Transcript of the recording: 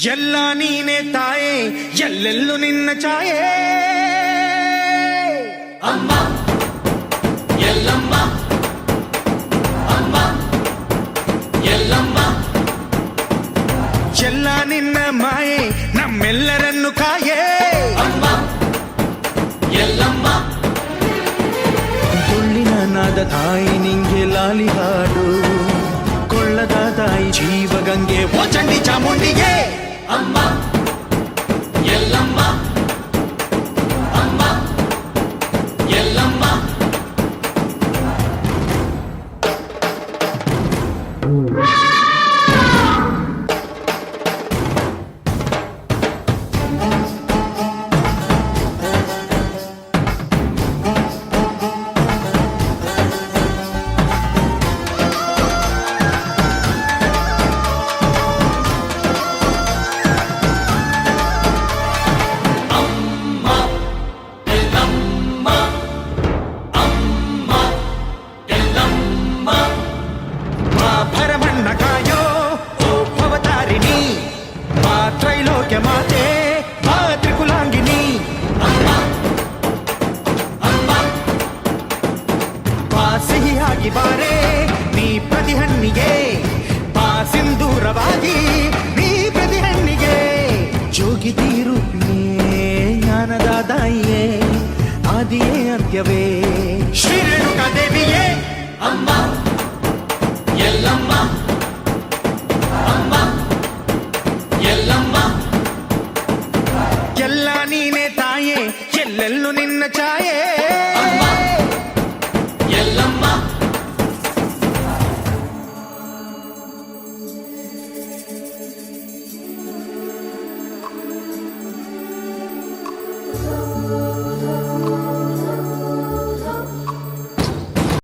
ಎಲ್ಲ ನೀನೆ ತಾಯೇ ಎಲ್ಲೆಲ್ಲೂ ನಿನ್ನ ಛಾಯೆ ಅಮ್ಮ ಎಲ್ಲಮ್ಮ ಅಮ್ಮ ಎಲ್ಲಮ್ಮ ಎಲ್ಲ ನಿನ್ನ ಮಾಯೆ ನಮ್ಮೆಲ್ಲರನ್ನು ಕಾಯೇ ಅಮ್ಮ ಎಲ್ಲಮ್ಮ ತುಳ್ಳಿನ ನಾದ ತಾಯಿ ನಿಂಗೆ ಲಾಲಿ ಹಾಡು ಕೊಳ್ಳದ ತಾಯಿ ಜೀವಗಂಗೆ ಓ ಚಂಡಿ ಚಾಮುಂಡಿಗೆ ಅಮ್ಮ ಎಲ್ಲಮ್ಮ ಅಮ್ಮ ಎಲ್ಲಮ್ಮ ಭರಮಣ್ಣ ಕಾಯೋ ಓ ಭವತಾರಿಣಿ ಮಾ ತ್ರೈಲೋಕ್ಯ ಮಾತೆ ಮಾ ತ್ರಿಕುಲಾಂಗಿನಿ ಬಾ ಸಿಹಿಯಾಗಿ ಬಾರೆ ನೀ ಪ್ರತಿಹಣ್ಣಿಗೆ ಬಾ ಸಿಂಧೂರವಾಗಿ ನೀ ಪ್ರತಿಹಣ್ಣಿಗೆ ಜೋಗಿತಿ ರೂಪಿಣಿಯೇ ಜ್ಞಾನದ ದಾಯಿಯೇ ಆದಿಯೇ ಅಂತ್ಯವೇ ಶ್ರೀ ರೇಣುಕಾ ದೇವಿಯೇ ಅಮ್ಮ ಎಲ್ಲಮ್ಮ ಅಮ್ಮ ಎಲ್ಲಮ್ಮ ಎಲ್ಲ ನೀನೆ ತಾಯೇ ಎಲ್ಲೆಲ್ಲೂ ನಿನ್ನ ಛಾಯೆ ಅಮ್ಮ